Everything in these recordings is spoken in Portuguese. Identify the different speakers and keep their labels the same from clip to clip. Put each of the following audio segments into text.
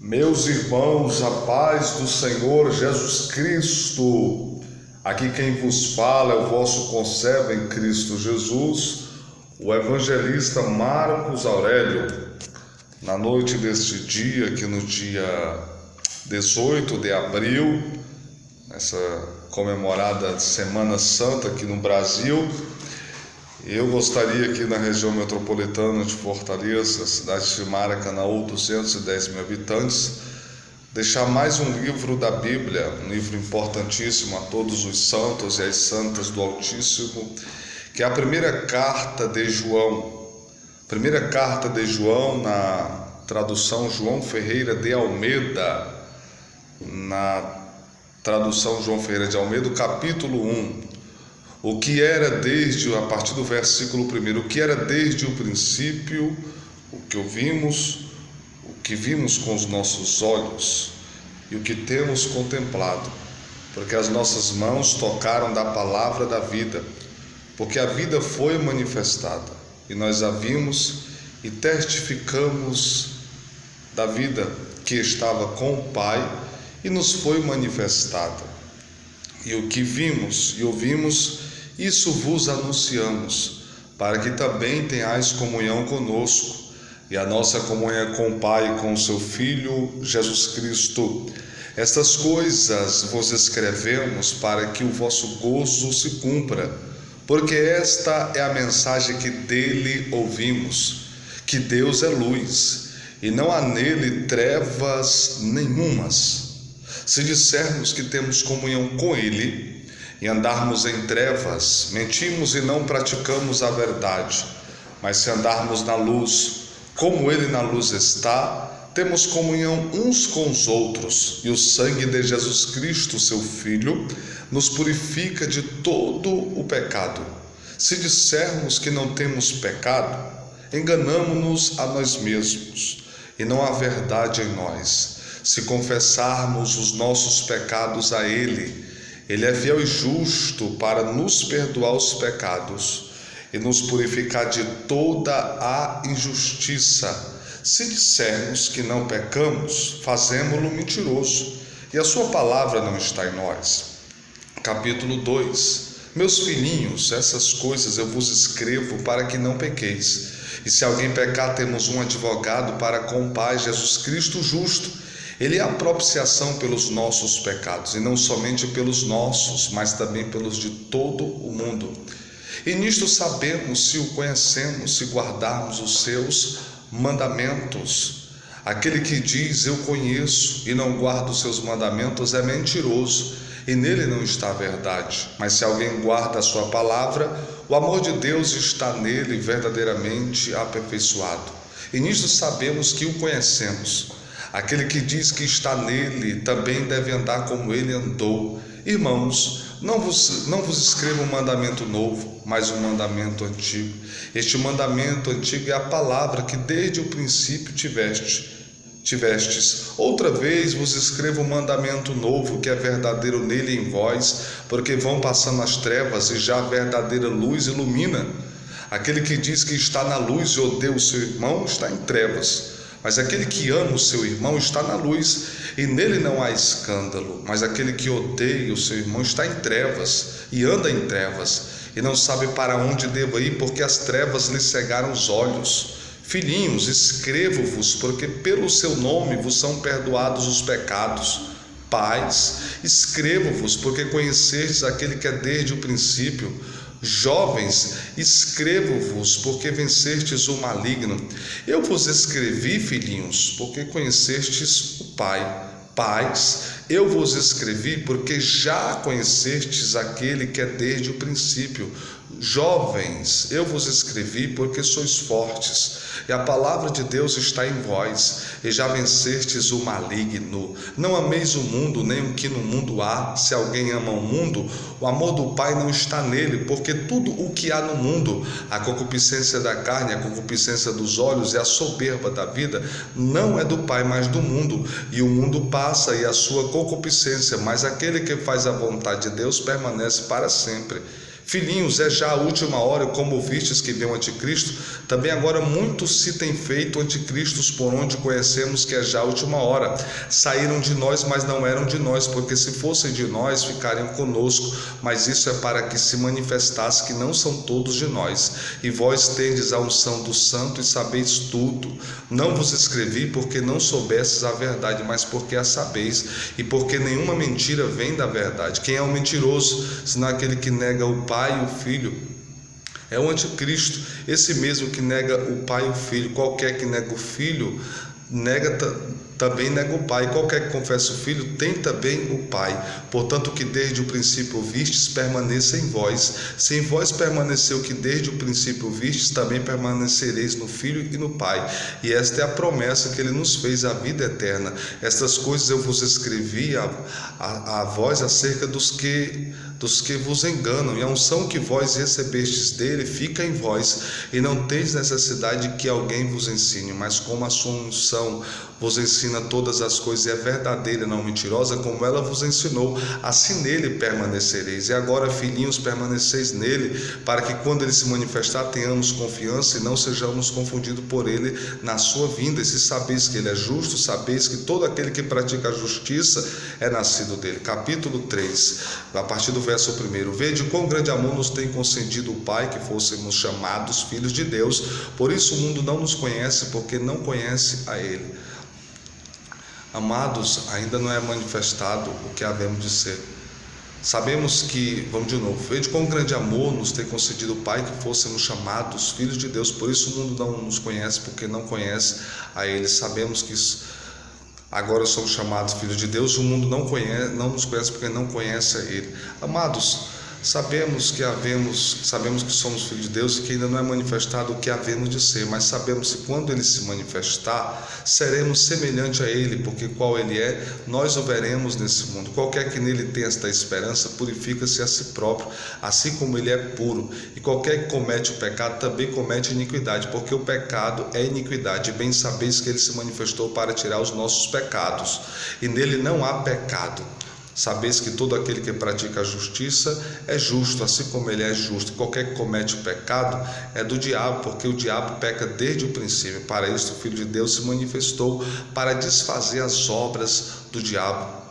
Speaker 1: Meus irmãos, a paz do Senhor Jesus Cristo. Aqui quem vos fala é o vosso conservo em Cristo Jesus, o evangelista Marcos Aurélio. Na noite deste dia, aqui no dia 18 de abril, essa comemorada Semana Santa aqui no Brasil, eu gostaria aqui na região metropolitana de Fortaleza, cidade de Maracanaú, 210 mil habitantes, deixar mais um livro da Bíblia, um livro importantíssimo a todos os santos e as santas do Altíssimo, que é a primeira carta de João. Primeira carta de João, na tradução João Ferreira de Almeida, capítulo 1. O que era a partir do versículo 1, o que era desde o princípio, o que vimos com os nossos olhos e o que temos contemplado, porque as nossas mãos tocaram da palavra da vida, porque a vida foi manifestada, e nós a vimos e testificamos da vida que estava com o Pai e nos foi manifestada. E o que vimos e ouvimos, isso vos anunciamos, para que também tenhais comunhão conosco, e a nossa comunhão é com o Pai e com o seu Filho, Jesus Cristo. Estas coisas vos escrevemos para que o vosso gozo se cumpra, porque esta é a mensagem que dele ouvimos, que Deus é luz, e não há nele trevas nenhumas. Se dissermos que temos comunhão com ele, e andarmos em trevas, mentimos e não praticamos a verdade. Mas se andarmos na luz, como ele na luz está, temos comunhão uns com os outros, e o sangue de Jesus Cristo, seu Filho, nos purifica de todo o pecado. Se dissermos que não temos pecado, enganamo-nos a nós mesmos, e não há verdade em nós. Se confessarmos os nossos pecados a ele, ele é fiel e justo para nos perdoar os pecados e nos purificar de toda a injustiça. Se dissermos que não pecamos, fazemo-lo mentiroso, e a sua palavra não está em nós. Capítulo 2. Meus filhinhos, essas coisas eu vos escrevo para que não pequeis. E se alguém pecar, temos um advogado para com o Pai, Jesus Cristo justo. Ele é a propiciação pelos nossos pecados, e não somente pelos nossos, mas também pelos de todo o mundo. E nisto sabemos, se o conhecemos, se guardarmos os seus mandamentos. Aquele que diz, eu conheço, e não guarda os seus mandamentos, é mentiroso, e nele não está a verdade. Mas se alguém guarda a sua palavra, o amor de Deus está nele verdadeiramente aperfeiçoado. E nisto sabemos que o conhecemos. Aquele que diz que está nele também deve andar como ele andou. Irmãos, não vos escrevo um mandamento novo, mas um mandamento antigo. Este mandamento antigo é a palavra que desde o princípio tivestes. Outra vez vos escrevo um mandamento novo, que é verdadeiro nele e em vós, porque vão passando as trevas e já a verdadeira luz ilumina. Aquele que diz que está na luz e odeia o seu irmão está em trevas. Mas aquele que ama o seu irmão está na luz, e nele não há escândalo. Mas aquele que odeia o seu irmão está em trevas, e anda em trevas, e não sabe para onde deva ir, porque as trevas lhe cegaram os olhos. Filhinhos, escrevo-vos, porque pelo seu nome vos são perdoados os pecados. Pais, escrevo-vos, porque conhecestes aquele que é desde o princípio. Jovens, escrevo-vos, porque vencestes o maligno. Eu vos escrevi, filhinhos, porque conhecestes o Pai. Pais, eu vos escrevi, porque já conhecestes aquele que é desde o princípio. Jovens, eu vos escrevi, porque sois fortes, e a palavra de Deus está em vós, e já vencestes o maligno. Não ameis o mundo, nem o que no mundo há. Se alguém ama o mundo, o amor do Pai não está nele, porque tudo o que há no mundo, a concupiscência da carne, a concupiscência dos olhos e a soberba da vida, não é do Pai, mas do mundo. E o mundo passa e a sua concupiscência, mas aquele que faz a vontade de Deus permanece para sempre. Filhinhos, é já a última hora, como ouvistes que vem o anticristo, também agora muitos se têm feito anticristos, por onde conhecemos que é já a última hora. Saíram de nós, mas não eram de nós, porque se fossem de nós, ficariam conosco, mas isso é para que se manifestasse que não são todos de nós. E vós tendes a unção do Santo e sabeis tudo. Não vos escrevi porque não soubestes a verdade, mas porque a sabeis, e porque nenhuma mentira vem da verdade. Quem é o mentiroso, senão aquele que nega o Pai e o Filho? É o anticristo, esse mesmo que nega o Pai e o Filho. Qualquer que nega o Filho, também nega o Pai. Qualquer que confessa o Filho, tem também o Pai. Portanto, o que desde o princípio vistes, permaneça em vós. Se em vós permaneceu o que desde o princípio vistes, também permanecereis no Filho e no Pai. E esta é a promessa que Ele nos fez, a vida eterna. Estas coisas eu vos escrevi a vós acerca dos que vos enganam, e a unção que vós recebestes dele fica em vós, e não teis necessidade de que alguém vos ensine, mas como a sua unção vos ensina todas as coisas, e é verdadeira e não mentirosa, como ela vos ensinou, assim nele permanecereis. E agora, filhinhos, permaneceis nele, para que quando ele se manifestar, tenhamos confiança e não sejamos confundidos por ele na sua vinda. E se sabeis que ele é justo, sabeis que todo aquele que pratica a justiça é nascido dele. Capítulo 3, a partir do verso 1. Vede quão grande amor nos tem concedido o Pai, que fôssemos chamados filhos de Deus. Por isso o mundo não nos conhece, porque não conhece a ele. Amados, ainda não é manifestado o que havemos de ser. Sabemos que, vamos de novo, vede quão grande amor nos tem concedido o Pai, que fôssemos chamados filhos de Deus. Por isso o mundo não nos conhece, porque não conhece a ele. Sabemos que agora somos chamados filhos de Deus. O mundo não nos conhece porque não conhece a ele. Amados, sabemos que somos filhos de Deus e que ainda não é manifestado o que havemos de ser, mas sabemos que quando ele se manifestar, seremos semelhante a ele, porque qual ele é, nós o veremos nesse mundo. Qualquer que nele tenha esta esperança, purifica-se a si próprio, assim como ele é puro. E qualquer que comete o pecado, também comete iniquidade, porque o pecado é iniquidade. Bem sabeis que ele se manifestou para tirar os nossos pecados, e nele não há pecado. Sabeis que todo aquele que pratica a justiça é justo, assim como ele é justo. Qualquer que comete o pecado é do diabo, porque o diabo peca desde o princípio. Para isso o Filho de Deus se manifestou, para desfazer as obras do diabo.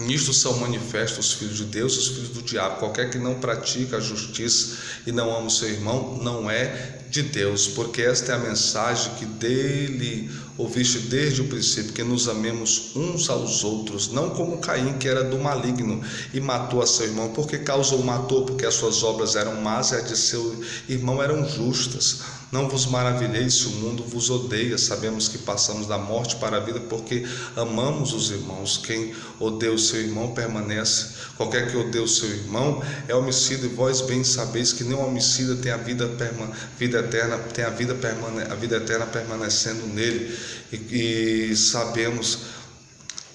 Speaker 1: Nisto são manifestos os filhos de Deus e os filhos do diabo. Qualquer que não pratica a justiça e não ama o seu irmão, não é de Deus, porque esta é a mensagem que dele ouviste desde o princípio, que nos amemos uns aos outros, não como Caim, que era do maligno e matou a seu irmão. Por que causa o matou? Porque as suas obras eram más e as de seu irmão eram justas. Não vos maravilheis se o mundo vos odeia. Sabemos que passamos da morte para a vida, porque amamos os irmãos. Quem odeia o seu irmão permanece. Qualquer que odeia o seu irmão é homicida, e vós bem sabeis que nem o homicida tem a vida eterna, tem a vida eterna permanecendo nele. E sabemos,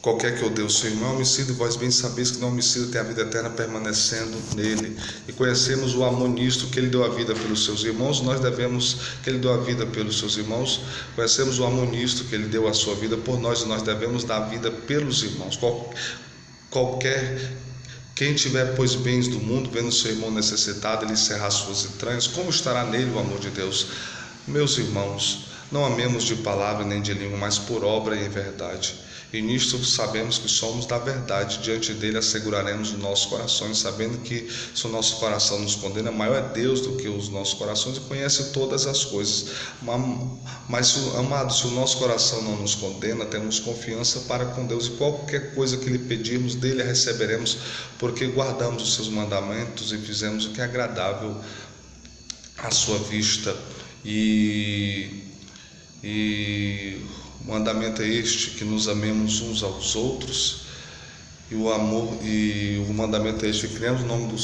Speaker 1: qualquer que odeia o seu irmão é homicida, e vós bem sabeis que não homicida tem a vida eterna permanecendo nele. E conhecemos o amor nisto, que ele deu a vida pelos seus irmãos. Nós devemos que ele deu a vida pelos seus irmãos. Conhecemos o amor nisto, que ele deu a sua vida por nós, e nós devemos dar a vida pelos irmãos. Quem tiver, pois, bens do mundo, vendo seu irmão necessitado, ele encerrar suas entranhas, como estará nele o amor de Deus? Meus irmãos, não amemos de palavra nem de língua, mas por obra e em verdade. E nisto sabemos que somos da verdade. Diante dele asseguraremos os nossos corações, sabendo que se o nosso coração nos condena, maior é Deus do que os nossos corações, e conhece todas as coisas. Mas, amados, se o nosso coração não nos condena, temos confiança para com Deus, e qualquer coisa que lhe pedirmos, dele a receberemos, porque guardamos os seus mandamentos e fizemos o que é agradável à sua vista. E o mandamento é este, que nos amemos uns aos outros, e o mandamento é este, que criamos o nome do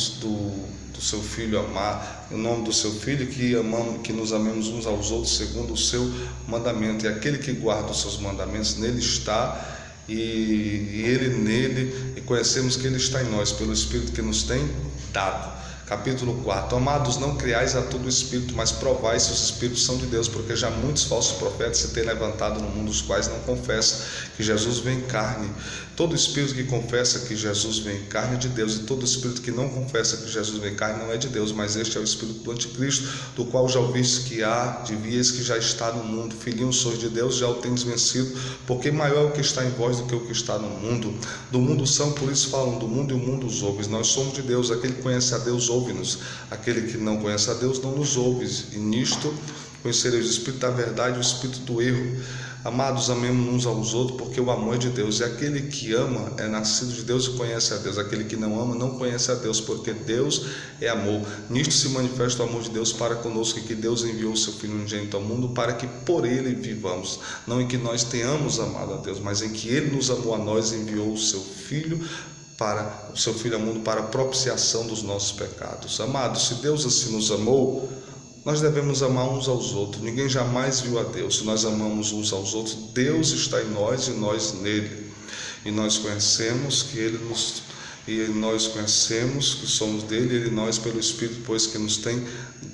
Speaker 1: seu Filho, amar o nome do seu Filho, que nos amemos uns aos outros segundo o seu mandamento. E aquele que guarda os seus mandamentos, nele está, e ele nele, e conhecemos que ele está em nós, pelo Espírito que nos tem dado. Capítulo 4. Amados, não criais a todo espírito, mas provai se os espíritos são de Deus, porque já muitos falsos profetas se têm levantado no mundo, os quais não confessam que Jesus vem em carne. Todo espírito que confessa que Jesus vem em carne é de Deus, e todo espírito que não confessa que Jesus vem em carne não é de Deus, mas este é o espírito do anticristo, do qual já ouviste que há de vir, eis que já está no mundo. Filhinhos, sois de Deus, já o tendes vencido, porque maior é o que está em vós do que o que está no mundo. Do mundo são, por isso falam do mundo, e o mundo os ouve. Nós somos de Deus, aquele que conhece a Deus ouve-nos, aquele que não conhece a Deus não nos ouve, e nisto conhecereis o espírito da verdade e o espírito do erro. Amados, amemos uns aos outros, porque o amor é de Deus, e aquele que ama é nascido de Deus e conhece a Deus. Aquele que não ama não conhece a Deus, porque Deus é amor. Nisto se manifesta o amor de Deus para conosco, que Deus enviou o seu Filho unigênito ao mundo, para que por ele vivamos. Não em que nós tenhamos amado a Deus, mas em que ele nos amou a nós e enviou o seu Filho ao mundo para a propiciação dos nossos pecados. Amados, se Deus assim nos amou, nós devemos amar uns aos outros. Ninguém jamais viu a Deus. Se nós amamos uns aos outros, Deus está em nós e nós nele. E nós conhecemos que nós conhecemos que somos dele, ele nós pelo Espírito, pois que nos tem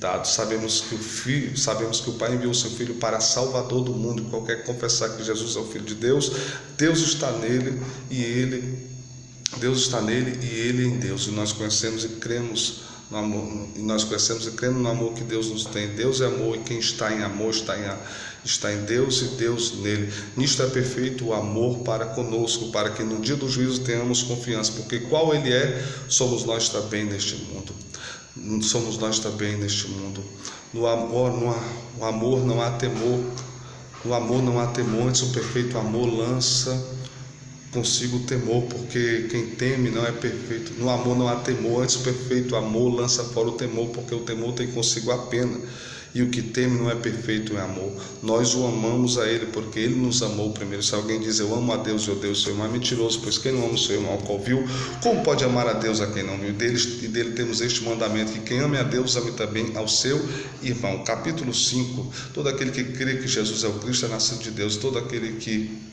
Speaker 1: dado. Sabemos que o Pai enviou o seu Filho para Salvador do mundo. E qualquer que confessar que Jesus é o Filho de Deus, Deus está nele e ele em Deus. E nós conhecemos e cremos no amor, e nós conhecemos e cremos no amor que Deus nos tem. Deus é amor, e quem está em amor está em Deus e Deus nele. Nisto é perfeito o amor para conosco, para que no dia do juízo tenhamos confiança, porque qual ele é, somos nós também neste mundo. Somos nós também neste mundo. No amor não há temor. No amor não há temor, antes o perfeito amor lança consigo o temor, porque quem teme não é perfeito. No amor não há temor, antes o perfeito amor lança fora o temor, porque o temor tem consigo a pena, e o que teme não é perfeito em amor. Nós o amamos a ele, porque ele nos amou primeiro. Se alguém diz eu amo a Deus e odeio o seu irmão, é mentiroso, pois quem não ama o seu irmão, ao qual viu, como pode amar a Deus a quem não viu? Dele temos este mandamento, que quem ame a Deus ame também ao seu irmão. Capítulo 5. Todo aquele que crê que Jesus é o Cristo é nascido de Deus. Todo aquele que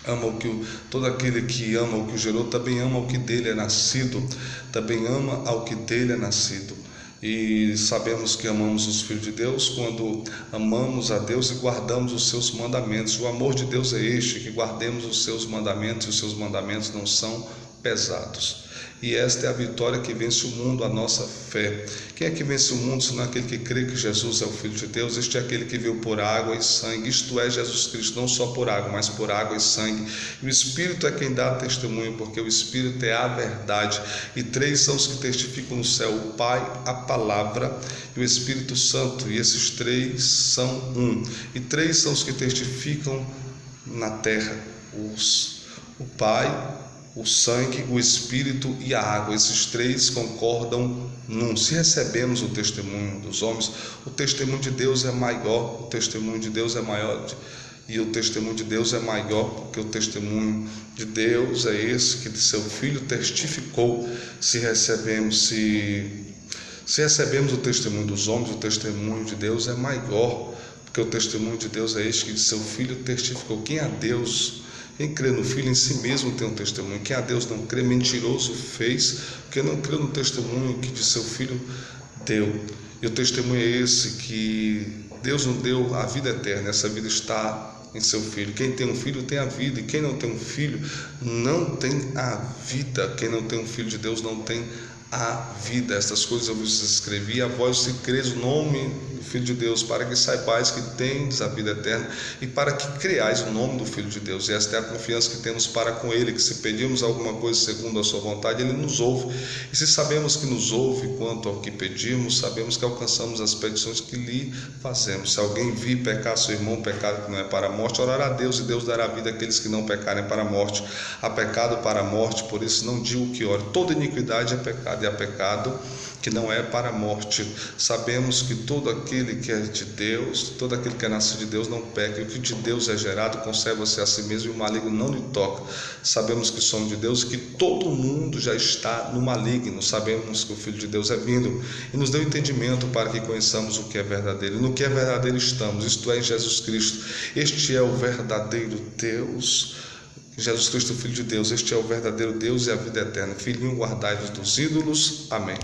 Speaker 1: ama o que o gerou, também ama o que dele é nascido, também ama ao que dele é nascido. E sabemos que amamos os filhos de Deus quando amamos a Deus e guardamos os seus mandamentos. O amor de Deus é este, que guardemos os seus mandamentos, e os seus mandamentos não são pesados. E esta é a vitória que vence o mundo, a nossa fé. Quem é que vence o mundo, senão aquele que crê que Jesus é o Filho de Deus? Este é aquele que veio por água e sangue, isto é, Jesus Cristo, não só por água, mas por água e sangue. E o Espírito é quem dá testemunho, porque o Espírito é a verdade. E três são os que testificam no céu: o Pai, a Palavra e o Espírito Santo. E esses três são um. E três são os que testificam na terra: o Pai, o sangue, o Espírito e a água. Esses três concordam num. Se recebemos o testemunho dos homens, o testemunho de Deus é maior, o testemunho de Deus é maior, e o testemunho de Deus é maior, porque o testemunho de Deus é esse que de seu Filho testificou. Se recebemos o testemunho dos homens, o testemunho de Deus é maior, porque o testemunho de Deus é este que de seu Filho testificou. Quem crê no Filho em si mesmo tem um testemunho. Quem a Deus não crê, mentiroso fez, porque não crê no testemunho que de seu Filho deu. E o testemunho é esse, que Deus nos deu a vida eterna. Essa vida está em seu Filho. Quem tem um filho tem a vida, e quem não tem um filho não tem a vida. Quem não tem um filho de Deus não tem a vida. Estas coisas eu vos escrevi a vós, se creis o nome do Filho de Deus, para que saibais que tendes a vida eterna, e para que creais o nome do Filho de Deus. E esta é a confiança que temos para com ele, que se pedirmos alguma coisa segundo a sua vontade, ele nos ouve. E se sabemos que nos ouve quanto ao que pedimos, sabemos que alcançamos as petições que lhe fazemos. Se alguém vir pecar seu irmão, pecado que não é para a morte, orará a Deus, e Deus dará vida àqueles que não pecarem para a morte. Há pecado para a morte, por isso não digo que ore. Toda iniquidade é pecado, e há pecado que não é para a morte. Sabemos que todo aquele que é de Deus, todo aquele que é nascido de Deus não peca, e o que de Deus é gerado conserva-se a si mesmo, e o maligno não lhe toca. Sabemos que somos de Deus e que todo mundo já está no maligno. Sabemos que o Filho de Deus é vindo e nos deu entendimento para que conheçamos o que é verdadeiro, e no que é verdadeiro estamos, isto é, em Jesus Cristo. Este é o verdadeiro Deus, Jesus Cristo, Filho de Deus. Este é o verdadeiro Deus e a vida eterna. Filhinho, guardai-vos dos ídolos. Amém.